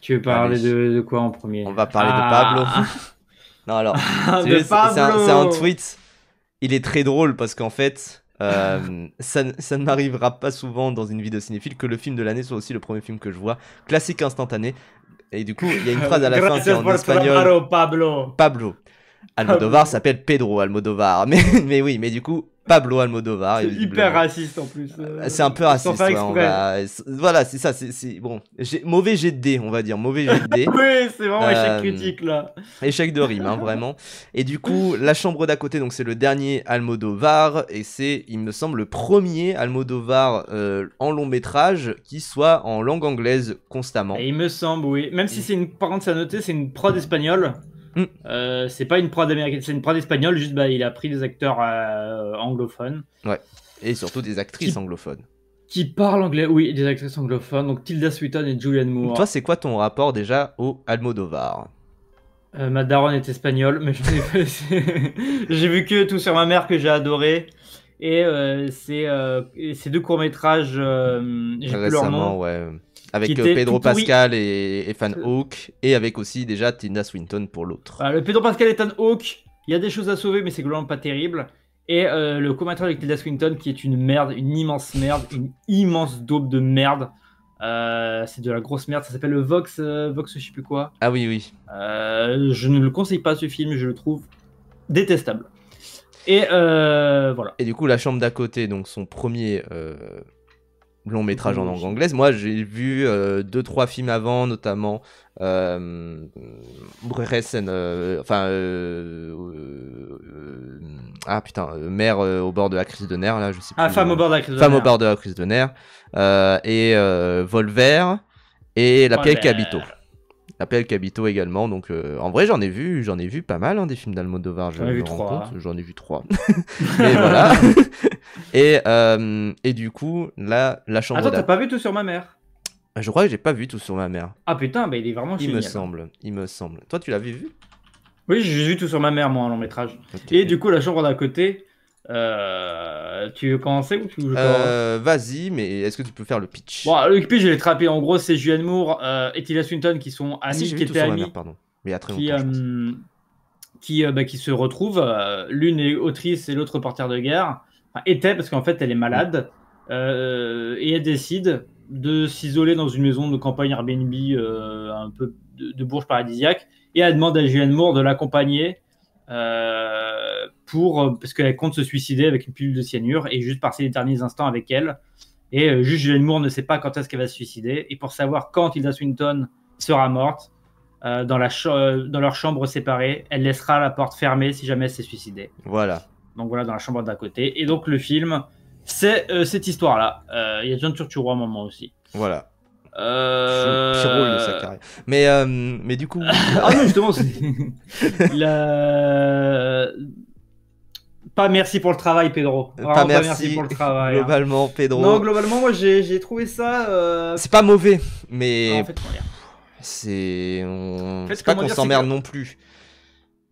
Tu veux parler Allez, de quoi en premier? on va parler de Pablo. Non, alors, De c'est un Pablo! tweet. Il est très drôle parce qu'en fait, ça ne m'arrivera pas souvent dans une vidéo cinéphile que le film de l'année soit aussi le premier film que je vois. Classique instantané. Et du coup, il y a une phrase à la fin qui est Gracias en por espagnol. trabajo, Pablo! Pablo. Almodovar Pablo. s'appelle Pedro Almodovar. Mais oui, mais du coup, Pablo Almodovar, C'est hyper visiblement. raciste en plus. C'est un peu Sans faire raciste, ouais, exprès. Voilà, c'est ça, bon. Mauvais jet de dés, on va dire, mauvais jet de dés. Oui, c'est vraiment échec Euh, critique là. Échec de rime, hein, vraiment. Et du coup, La Chambre d'à côté, donc c'est le dernier Almodovar, et c'est, il me semble, le premier Almodovar en long métrage qui soit en langue anglaise constamment. Et il me semble, oui. Même si c'est une. Par contre, c'est à noter, c'est une prod espagnole. Mm. C'est pas une prod américaine, c'est une prod espagnole. Juste, bah, il a pris des acteurs anglophones Ouais. Et surtout des actrices qui, anglophones. qui parlent anglais. Oui, des actrices anglophones. Donc Tilda Swinton et Julianne Toi, Moore. c'est quoi ton rapport déjà au Almodovar? Ma daronne est espagnole, mais j'ai vu que Tout sur ma mère que j'ai adoré. Et ces deux courts-métrages, j'ai plus leur nom, Récemment, ouais. qui Avec étaient tout Pedro pourris. Pascal et Ethan Hawke, et avec aussi déjà Tilda Swinton pour l'autre. Voilà, le Pedro Pascal et Ethan Hawke, il y a des choses à sauver, mais c'est globalement pas terrible. Et le court-métrage avec Tilda Swinton, qui est une merde, une immense merde, une immense daube de merde. C'est de la grosse merde, ça s'appelle le Vox je sais plus quoi. Ah oui, oui. Je ne le conseille pas ce film, je le trouve détestable. Et voilà. Et du coup, La Chambre d'à côté, donc son premier long métrage en Premier langue film. anglaise. Moi, j'ai vu 2-3 films avant, notamment Bresen, ah putain, Mère au bord de la crise de nerfs, là, je sais Ah, plus le Femme au nom. bord de la crise de Femme au nerfs. bord de la crise de nerfs, et Volver, et La Piel Cabito. Volver. La Piel Cabito également, donc en vrai, j'en ai vu pas mal, hein, des films d'Almodovar, je J'en ai vu me rends compte, 3. j'en ai vu 3. Mais voilà. Et du coup, là, La Chambre Attends, t'as d'à... pas vu Tout sur ma mère? Je crois que j'ai pas vu Tout sur ma mère. Ah putain, bah il est vraiment Il me génial, hein. semble, il me semble. Toi, tu l'avais vu? Oui, j'ai vu Tout sur ma mère, moi, en long métrage. Ok. Et du coup, La chambre d'à côté, tu veux commencer ou tu veux que je commence? Vas-y, mais est-ce que tu peux faire le pitch? Bon, le pitch, je l'ai trappé. En gros, c'est Julianne Moore et Tilda Swinton qui sont Ah si, amis, j'ai qui vu Tout étaient sur ma mère, amis, pardon. Mais il y a très qui, longtemps, je pense. qui se retrouvent. L'une est autrice et l'autre reporter de guerre. Enfin, était, parce qu'en fait, elle est Mm. malade. Et elle décide de s'isoler dans une maison de campagne Airbnb un peu de Bourges paradisiaque. Et elle demande à Julianne Moore de l'accompagner parce qu'elle compte se suicider avec une pilule de cyanure et juste passer les derniers instants avec elle. Et juste Julianne Moore ne sait pas quand est-ce qu'elle va se suicider. Et pour savoir quand Tilda Swinton sera morte, dans leur chambre séparée, elle laissera la porte fermée si jamais elle s'est suicidée. Voilà, Donc voilà, dans la chambre d'à côté. Et donc le film, c'est cette histoire-là. Il y a John Turturro à un moment aussi. voilà. Pire rôle de sa Euh... carrière. Mais du coup... ah non, justement, c'est... La... Pas merci pour le travail, Pedro. Pas Vraiment pas merci merci, pour le travail, hein. globalement, Non, Pedro. globalement, moi, j'ai trouvé ça... C'est pas mauvais, En mais... fait, comment dire C'est... En fait, C'est pas comment qu'on dire, c'est s'emmerde que... non plus.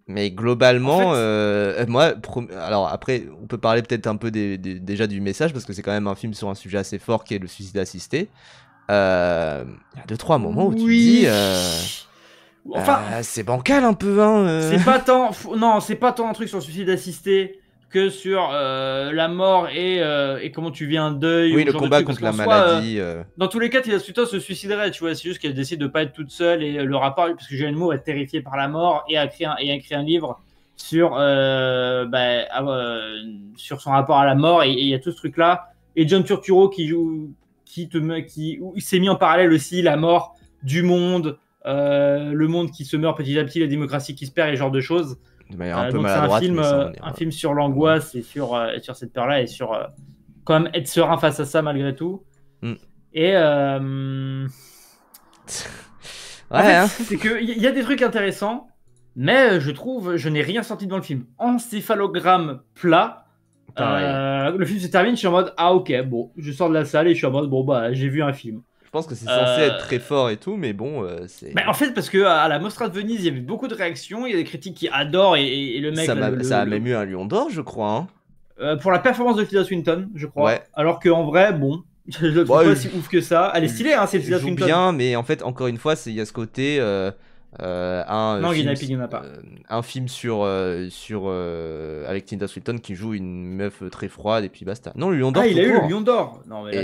Mais En globalement, fait, moi, alors après, on peut parler peut-être un peu déjà du message, parce que c'est quand même un film sur un sujet assez fort qui est le suicide assisté. Il y a 2-3 moments où tu te dis, oui... Enfin, c'est bancal un peu, hein. c'est pas tant... Non, c'est pas tant un truc sur le suicide assisté que sur la mort et comment tu vis un deuil Oui, ou ce le genre de combat truc. Parce contre la qu'en soi, maladie. dans tous les cas, Tilda Swinton se suiciderait, tu vois. C'est juste qu'elle décide de pas être toute seule et le rapport, parce que Julianne Moore est terrifiée par la mort et a écrit un livre sur, sur son rapport à la mort et il y a tout ce truc-là. Et John Turturro où il s'est mis en parallèle aussi la mort du monde, le monde qui se meurt petit à petit, la démocratie qui se perd et ce genre de choses. De manière un peu Donc c'est un maladroite, film, mais ça, un film sur l'angoisse et sur cette peur-là et sur quand même être serein face à ça malgré tout. Mm. Et Ouais, en fait, hein. c'est que il y a des trucs intéressants, mais je n'ai rien sorti devant le film. Encéphalogramme plat. Pareil. Le film se termine, je suis en mode ah ok bon, je sors de la salle et je suis en mode bon bah j'ai vu un film. Je pense que c'est censé être Euh, très fort et tout, mais bon, c'est... en fait, parce que à la Mostra de Venise, il y avait beaucoup de réactions, il y a des critiques qui adorent et le mec, là, Ça a même eu un lion d'or, je crois, hein. pour la performance de Tilda Swinton, je Ouais. crois. Alors qu'en vrai, bon. Je le trouve pas si ouf que ça. Elle est stylée, hein, c'est Tilda joue Swinton. bien, mais en fait, encore une fois, il y a ce côté. Non, film, il y en a pas. un film avec Tilda Swinton qui joue une meuf très froide et puis basta. Non, le Lion d'Or. Ah, il a eu court. le Lion d'Or. Non, mais là,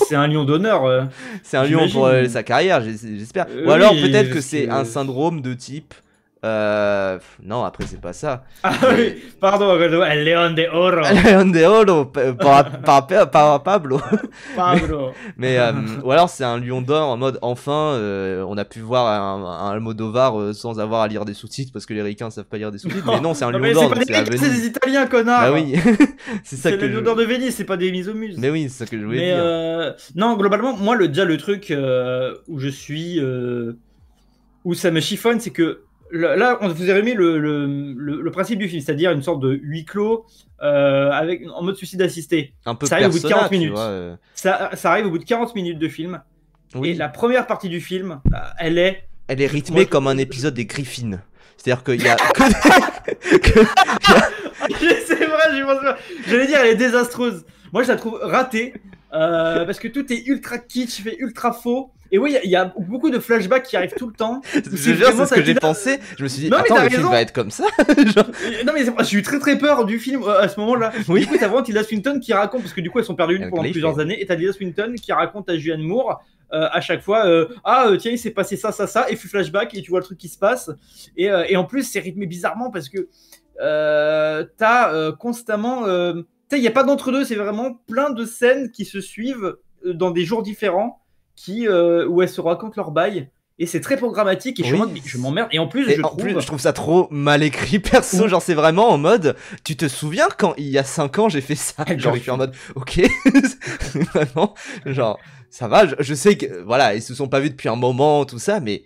c'est un Lion d'honneur. C'est un lion pour sa carrière, j'espère. Ou Oui, alors peut-être que parce c'est que- un syndrome de type. Non, après c'est pas ça. Ah oui, pardon, El León de Oro. Leon de Oro par Pablo. Pablo. Mais ou alors c'est un lion d'or en mode enfin on a pu voir un Almodovar sans avoir à lire des sous-titres parce que les ricains savent pas lire des sous-titres. Mais non, c'est un Non, lion mais d'or, c'est pas donc des c'est à Ricains, c'est Venise. des Italiens, connard. Bah oui, c'est ça C'est que le Lion d'Or de Venise, c'est pas des mises au muse. Mais oui, c'est ça que je voulais Mais dire. non, globalement, moi, déjà, le truc où je suis. Où ça me chiffonne, c'est que là, on vous a remis le principe du film, c'est-à-dire une sorte de huis clos en mode suicide assisté. Un peu Ça arrive au bout de Persona, 40 tu minutes. vois. Ça arrive au bout de 40 minutes de film. Oui. Et la première partie du film, elle est. Elle est rythmée comme un épisode des Griffins. C'est-à-dire qu'il y a C'est vrai, j'y pense pas. J'allais dire, elle est désastreuse. Moi, je la trouve ratée. Parce que tout est ultra kitsch, fait ultra faux. Et oui, il y a beaucoup de flashbacks qui arrivent tout le temps. Je jure, c'est ce que j'ai pensé. Je me suis dit, Non, mais attends, t'as le film raison. va être comme ça. Genre... Non, mais j'ai eu très très peur du film à ce moment-là. Oui. Du coup, t'as vraiment Tilda Swinton qui raconte, parce que du coup, elles sont perdues pendant plusieurs années, et t'as Tilda Swinton qui raconte à Julianne Moore à chaque fois tiens, il s'est passé ça, ça, ça, et puis flashback, et tu vois le truc qui se passe. Et en plus, c'est rythmé bizarrement parce que t'as constamment. Tu sais, il n'y a pas d'entre-deux, c'est vraiment plein de scènes qui se suivent dans des jours différents où elles se racontent leur bail. Et c'est très programmatique et je m'emmerde. Et en plus, je trouve ça trop mal écrit perso. Genre, c'est vraiment en mode, tu te souviens quand il y a 5 ans j'ai fait ça? Genre, je suis en mode, ok, vraiment, genre, ça va. Je sais que, voilà, ils se sont pas vus depuis un moment, tout ça, mais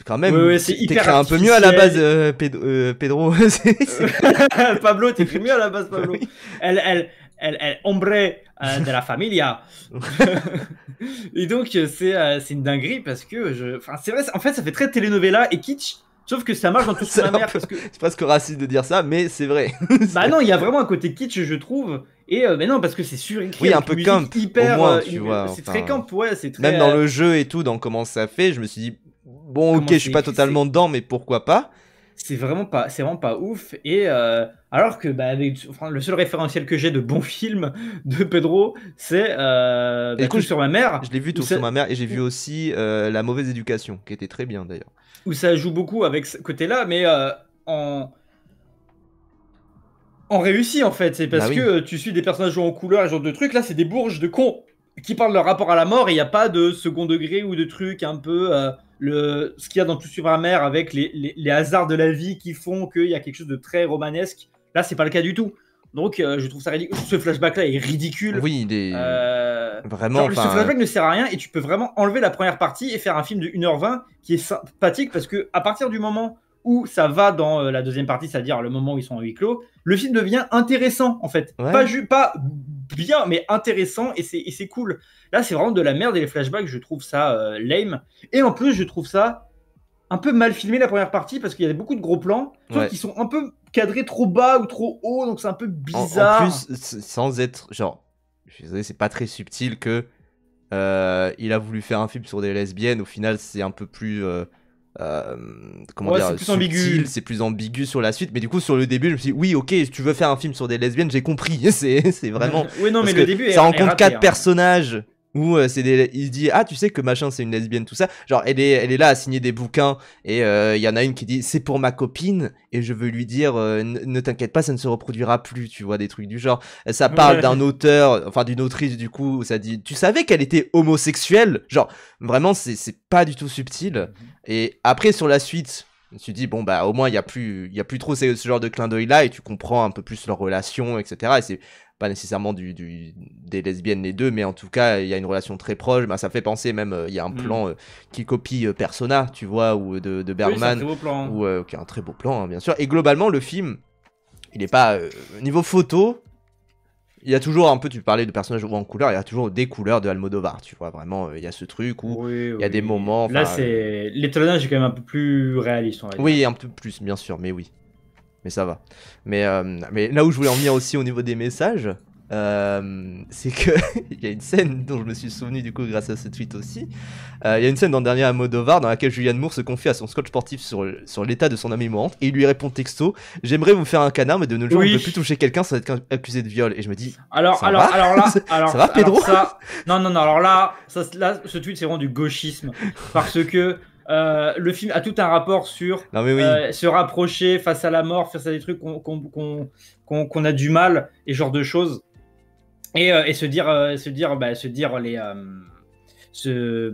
quand même, t'écris un peu mieux à la base, Pedro. Pablo, t'écris mieux à la base, Pablo. Elle hombre de la familia. Et donc c'est une dinguerie parce que c'est vrai, en fait ça fait très telenovela et kitsch, sauf que ça marche dans toute sa mère parce que c'est presque raciste de dire ça, mais c'est vrai. Bah non, il y a vraiment un côté kitsch, je trouve. Et mais non, parce que c'est surécrit. Oui, un peu camp, hyper, au moins, tu vois. C'est très camp, ouais, c'est très. Même dans le jeu et tout, dans comment ça fait, je me suis dit bon, ok, je suis pas totalement dedans, mais pourquoi pas. C'est vraiment pas ouf. Et alors que le seul référentiel que j'ai de bons films de Pedro, c'est Tout sur ma mère. Je l'ai vu Tout sur ma mère et j'ai vu aussi La mauvaise éducation, qui était très bien d'ailleurs. Où ça joue beaucoup avec ce côté-là, mais en réussi en fait. C'est parce que tu suis des personnages jouant en couleur et ce genre de trucs. Là, c'est des bourges de cons qui parlent de leur rapport à la mort et il n'y a pas de second degré ou de trucs un peu. Ce qu'il y a dans Tout sur ma mère avec les hasards de la vie qui font qu'il y a quelque chose de très romanesque. Là, c'est pas le cas du tout. Donc, je trouve ça ridicule. Ce flashback-là est ridicule. Oui, il est vraiment. Ce flashback ne sert à rien et tu peux vraiment enlever la première partie et faire un film de 1h20 qui est sympathique parce que à partir du moment où ça va dans la deuxième partie, c'est-à-dire le moment où ils sont en huis clos, le film devient intéressant en fait. Ouais. Pas bien, mais intéressant et c'est cool. Là, c'est vraiment de la merde et les flashbacks, je trouve ça lame. Et en plus, je trouve ça un peu mal filmé la première partie parce qu'il y a beaucoup de gros plans, sauf qu'ils sont un peu cadrés trop bas ou trop haut, donc c'est un peu bizarre. En plus, sans être genre, je suis désolé, c'est pas très subtil que il a voulu faire un film sur des lesbiennes. Au final, c'est un peu plus comment dire, c'est plus ambigu sur la suite, mais du coup sur le début je me suis dit oui, ok, si tu veux faire un film sur des lesbiennes, j'ai compris. c'est vraiment oui, non, mais le début ça rencontre 4 personnages où il se dit ah, tu sais que machin c'est une lesbienne, tout ça, genre elle est là à signer des bouquins et il y en a une qui dit c'est pour ma copine et je veux lui dire ne t'inquiète pas, ça ne se reproduira plus, tu vois, des trucs du genre. Ça parle d'un auteur, enfin d'une autrice, du coup ça dit tu savais qu'elle était homosexuelle, genre vraiment c'est pas du tout subtil. Et après sur la suite je me suis dit bon bah au moins il y a plus trop ce genre de clin d'œil là et tu comprends un peu plus leur relation, etc. Et c'est pas nécessairement des lesbiennes les deux, mais en tout cas il y a une relation très proche. Bah, ça fait penser même, il y a un plan qui copie Persona, tu vois, ou de Bergman, qui est un très beau plan, hein, bien sûr. Et globalement le film il est pas niveau photo, il y a toujours un peu, tu parlais de personnages en couleur, il y a toujours des couleurs de Almodovar, tu vois, vraiment il y a ce truc où il y a des moments. Là c'est l'étalonnage est quand même un peu plus réaliste, on va dire. Oui, un peu plus bien sûr, mais oui. Mais ça va. Mais là où je voulais en venir aussi au niveau des messages, c'est que il y a une scène dont je me suis souvenu du coup grâce à ce tweet aussi. Il y a une scène dans le dernier Almodovar dans laquelle Julianne Moore se confie à son coach sportif sur l'état de son amie mourante et il lui répond texto: j'aimerais vous faire un canard, mais de nos jours on ne peut plus toucher quelqu'un sans être accusé de viol. Et je me dis, alors là, ça va Pedro? Non, alors là, ce tweet c'est vraiment du gauchisme parce que le film a tout un rapport sur se rapprocher face à la mort, faire ça des trucs qu'on a du mal et ce genre de choses. Et se dire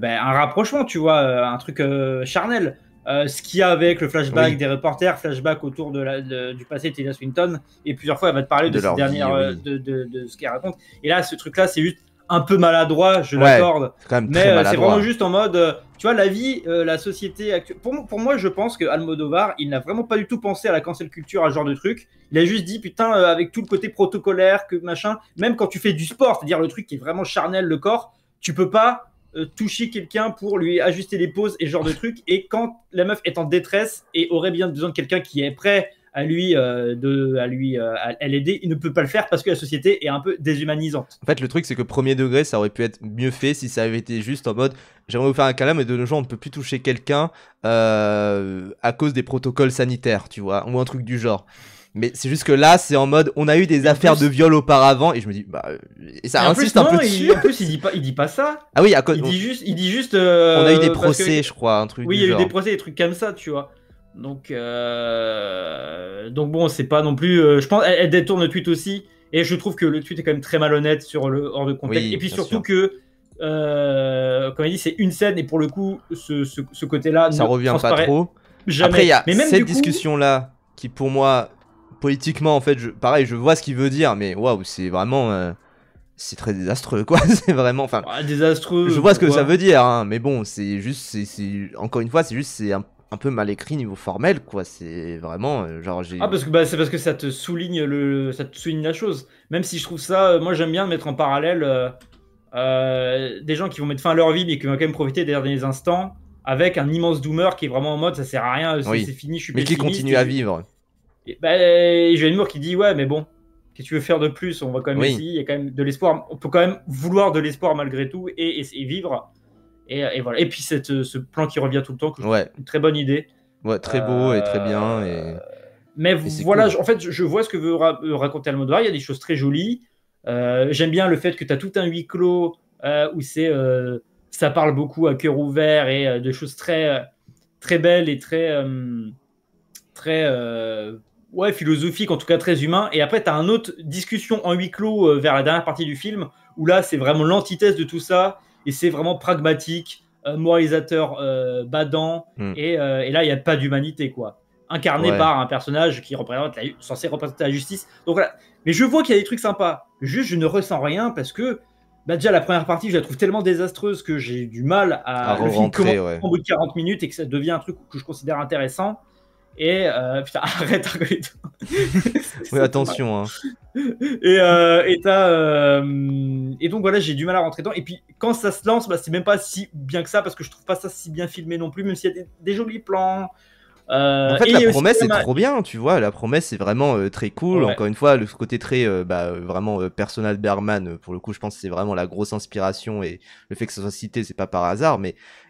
un rapprochement, tu vois, un truc charnel. Ce qu'il y a avec le flashback des reporters, flashback autour du passé de Tilda Swinton, et plusieurs fois elle va te parler de cette dernière, de ce qu'elle raconte. Et là, ce truc-là, c'est juste un peu maladroit, je l'accorde, mais c'est vraiment juste en mode, tu vois, la vie, la société actuelle. Pour moi, je pense que Almodovar, il n'a vraiment pas du tout pensé à la cancel culture, à ce genre de truc. Il a juste dit, putain, avec tout le côté protocolaire, que machin, même quand tu fais du sport, c'est-à-dire le truc qui est vraiment charnel, le corps, tu peux pas toucher quelqu'un pour lui ajuster les poses et ce genre de truc. Et quand la meuf est en détresse et aurait bien besoin de quelqu'un qui est prêt à l'aider, il ne peut pas le faire parce que la société est un peu déshumanisante. En fait, le truc, c'est que premier degré, ça aurait pu être mieux fait si ça avait été juste en mode j'aimerais vous faire un câlin, mais de nos jours, on ne peut plus toucher quelqu'un à cause des protocoles sanitaires, tu vois, ou un truc du genre. Mais c'est juste que là, c'est en mode on a eu des affaires de viol auparavant, et je me dis, bah. Et ça insiste un peu dessus. En plus, il dit pas ça. Ah oui, à cause. Il dit juste. On a eu des procès, je crois, un truc du genre. Oui, il y a eu des procès, des trucs comme ça, tu vois. Donc bon, c'est pas non plus. Je pense elle détourne le tweet aussi, et je trouve que le tweet est quand même très malhonnête sur le hors de contexte. Oui, et puis surtout que, comme il dit, c'est une scène, et pour le coup, ce côté-là, ça revient pas trop. Jamais. Après, il y a cette discussion-là qui, pour moi, politiquement, en fait, pareil, je vois ce qu'il veut dire, mais waouh, c'est vraiment. C'est très désastreux, quoi. C'est vraiment. Enfin. Désastreux. Je vois ce que ça veut dire, hein, mais bon, c'est juste. Encore une fois, c'est un peu mal écrit niveau formel, quoi. C'est vraiment genre j'ai. Ah c'est parce que ça te souligne la chose. Même si je trouve ça, moi j'aime bien mettre en parallèle des gens qui vont mettre fin à leur vie mais qui vont quand même profiter des derniers instants avec un immense doomer qui est vraiment en mode ça sert à rien, c'est fini, je suis mais qui continue à vivre. Et Julianne Moore qui dit ouais mais bon, qu'est-ce que tu veux faire de plus, on va quand même essayer, il y a quand même de l'espoir, on peut quand même vouloir de l'espoir malgré tout et vivre. Et voilà. Et puis ce plan qui revient tout le temps, que je trouve une très bonne idée. Ouais, très beau et très bien. Mais voilà, cool. En fait, je vois ce que veut raconter Almodovar. Il y a des choses très jolies. J'aime bien le fait que tu as tout un huis clos où ça parle beaucoup à cœur ouvert et de choses très, très belles et très philosophiques, en tout cas très humains. Et après, tu as une autre discussion en huis clos vers la dernière partie du film où là, c'est vraiment l'antithèse de tout ça. Et c'est vraiment pragmatique, moralisateur badant, et là il n'y a pas d'humanité, quoi. Incarné par un personnage qui censé représenter la justice. Donc voilà. Mais je vois qu'il y a des trucs sympas. Juste, je ne ressens rien parce que déjà la première partie, je la trouve tellement désastreuse que j'ai du mal à le film commence au bout de 40 minutes et que ça devient un truc que je considère intéressant. Et putain, arrête. Oui, attention. Hein. Et donc voilà, j'ai du mal à rentrer dedans. Et puis quand ça se lance, c'est même pas si bien que ça parce que je trouve pas ça si bien filmé non plus, même s'il y a des jolis plans. En fait, la promesse est trop bien, tu vois. La promesse est vraiment très cool. Encore une fois, le côté très vraiment personnel Bergman, pour le coup, je pense que c'est vraiment la grosse inspiration et le fait que ça soit cité, c'est pas par hasard,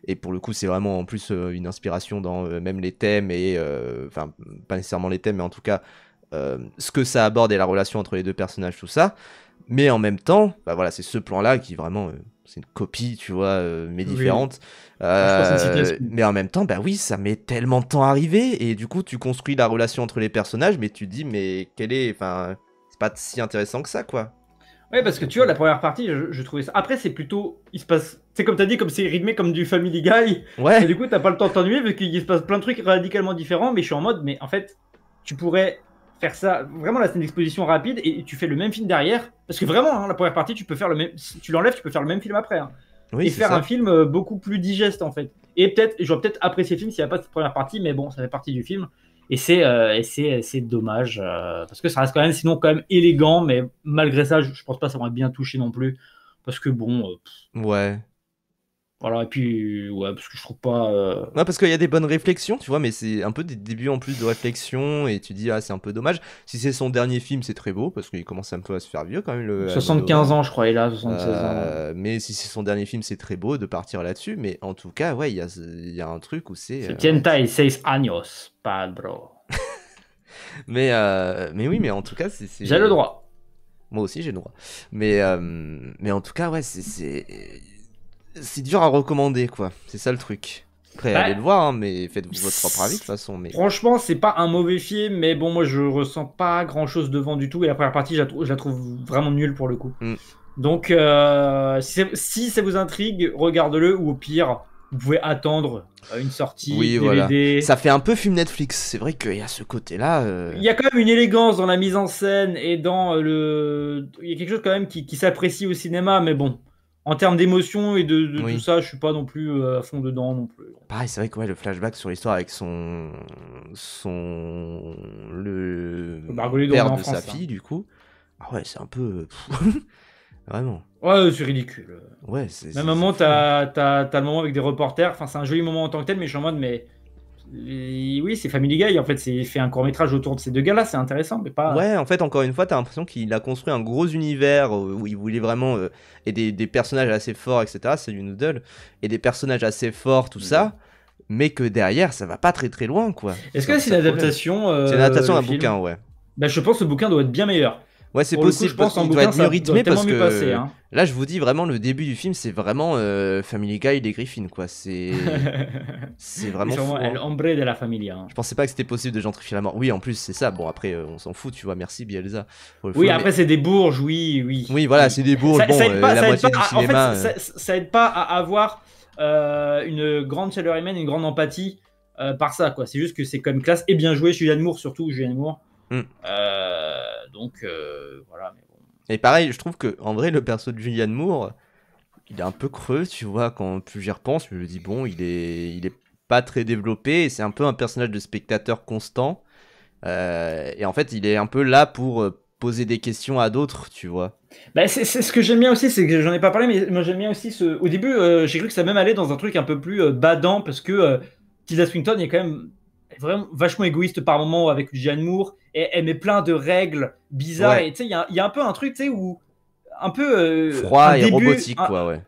et pour le coup, c'est vraiment en plus une inspiration dans même les thèmes et enfin pas nécessairement les thèmes, mais en tout cas ce que ça aborde et la relation entre les deux personnages, tout ça. Mais en même temps, voilà, c'est ce plan-là qui vraiment c'est une copie, tu vois, mais différente. Mais en même temps, oui, ça met tellement de temps à arriver, et du coup, tu construis la relation entre les personnages, mais tu te dis, mais c'est pas si intéressant que ça, quoi. Ouais, parce que tu vois, la première partie, je trouvais ça. Après, c'est plutôt, il se passe, c'est comme t'as dit, comme c'est rythmé comme du Family Guy. Ouais. Et du coup, t'as pas le temps de t'ennuyer parce qu'il se passe plein de trucs radicalement différents. Mais je suis en mode, mais en fait, tu pourrais faire ça, vraiment la scène d'exposition rapide, et tu fais le même film derrière. Parce que vraiment, la première partie, tu peux faire le même. Si tu l'enlèves, tu peux faire le même film après. Oui, et faire un film beaucoup plus digeste, en fait. Et j'aurais peut-être apprécié le film s'il n'y avait pas cette première partie, mais bon, ça fait partie du film. Et c'est dommage, parce que ça reste quand même, sinon, quand même élégant, mais malgré ça, je pense pas que ça m'aurait bien touché non plus. Parce que bon. Ouais. Voilà, et puis, ouais, parce que je trouve pas. Ouais, parce qu'il y a des bonnes réflexions, tu vois, mais c'est un peu des débuts en plus de réflexion, et tu dis, ah, c'est un peu dommage. Si c'est son dernier film, c'est très beau, parce qu'il commence un peu à se faire vieux quand même, le 75 Almodovar. ans, je crois, il a 76 ans. Mais si c'est son dernier film, c'est très beau de partir là-dessus, mais en tout cas, ouais, il y a un truc où c'est. C'est Ouais. 86 años, bro. Mais oui, mais en tout cas, J'ai le droit. Moi aussi, j'ai le droit. Mais en tout cas, ouais, c'est dur à recommander, quoi. C'est ça le truc. Après, allez le voir, hein, mais faites votre propre avis de toute façon. Mais... Franchement, c'est pas un mauvais film, mais bon, moi je ressens pas grand chose devant du tout. Et la première partie, je la trouve vraiment nulle pour le coup. Donc, si ça vous intrigue, regarde-le, ou au pire, vous pouvez attendre une sortie oui, DVD. Voilà. Ça fait un peu film Netflix. C'est vrai qu'il y a ce côté-là. Il y a quand même une élégance dans la mise en scène et dans le. Il y a quelque chose quand même qui s'apprécie au cinéma, mais bon. En termes d'émotion et de Oui. tout ça, je suis pas non plus à fond dedans non plus. Pareil, c'est vrai que ouais, le flashback sur l'histoire avec le père de sa fille, du coup. Ah ouais, c'est un peu. Vraiment. Ouais, c'est ridicule. Ouais, Même à un moment, t'as le moment avec des reporters. Enfin, c'est un joli moment en tant que tel, mais je suis en mode, mais. Oui, c'est Family Guy. En fait, c'est fait un court-métrage autour de ces deux gars-là. C'est intéressant, mais pas. Ouais, en fait, encore une fois, t'as l'impression qu'il a construit un gros univers où il voulait vraiment. Et des personnages assez forts, etc. C'est du Noodle. Et des personnages assez forts, tout ça. Mais que derrière, ça va pas très très loin, quoi. Est-ce que c'est une adaptation C'est une adaptation d'un bouquin, ouais. Bah, je pense que le bouquin doit être bien meilleur. Ouais, c'est possible. Coup, je pense qu'il doit être mieux rythmé parce que là, je vous dis vraiment, le début du film, c'est vraiment Family Guy des Griffins, quoi. C'est vraiment fou. El hombre de la familia. Hein. Je pensais pas que c'était possible de gentrifier la mort. Oui, en plus, c'est ça. Bon, après, on s'en fout, tu vois. Merci, Bielsa. Oui, après, c'est des bourges, oui. Oui, voilà, c'est des bourges. Bon, la moitié du cinéma. En fait, ça aide pas à avoir une grande chaleur humaine, une grande empathie par ça, quoi. C'est juste que c'est quand même classe et bien joué. Julianne Moore, surtout, Julianne Moore. Donc, voilà. Mais bon. Et pareil, je trouve que en vrai, le perso de Julianne Moore, il est un peu creux, tu vois. Quand plus j'y repense, je me dis, bon, il est pas très développé. Et c'est un peu un personnage de spectateur constant. Et en fait, il est un peu là pour poser des questions à d'autres, tu vois. Bah, c'est ce que j'aime bien aussi, c'est que j'en ai pas parlé, mais moi j'aime bien aussi au début, j'ai cru que ça même allait dans un truc un peu plus badant, parce que Tilda Swinton est quand même vraiment vachement égoïste par moment avec Julianne Moore, et elle met plein de règles bizarres, et tu sais, il y a un peu un truc, tu sais, où un peu froid et robotique, quoi, ouais.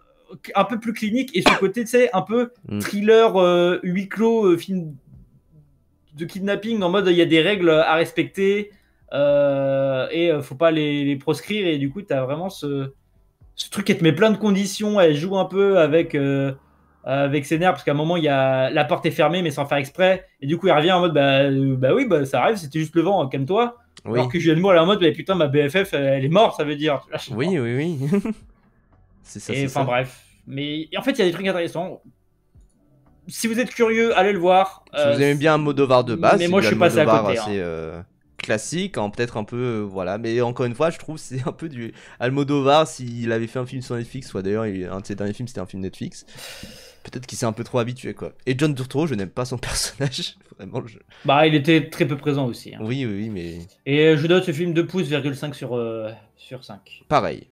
Un peu plus clinique, et ce côté, tu sais, un peu thriller huis clos, film de kidnapping, en mode il y a des règles à respecter. Et faut pas les proscrire, et du coup t'as vraiment ce truc qui te met plein de conditions. Elle joue un peu avec ses nerfs, parce qu'à un moment la porte est fermée mais sans faire exprès, et du coup elle revient en mode bah oui, bah ça arrive, c'était juste le vent, calme-toi. Oui. Alors que Julianne Moore elle est en mode bah putain, ma BFF elle est morte, ça veut dire. Oui. C'est ça. Et enfin bref, mais en fait il y a des trucs intéressants. Si vous êtes curieux, allez le voir. Si vous aimez bien Almodovar de base, mais moi je suis passé à côté. Assez, classique, hein, peut-être un peu, voilà. Mais encore une fois, je trouve c'est un peu du Almodovar s'il avait fait un film sur Netflix, soit d'ailleurs un de ses derniers films c'était un film Netflix. Peut-être qu'il s'est un peu trop habitué, quoi. Et John Turturro, je n'aime pas son personnage, vraiment. Bah, il était très peu présent aussi. Hein. Oui, mais. Et je donne ce film 2 pouces, 5 sur 5. Pareil.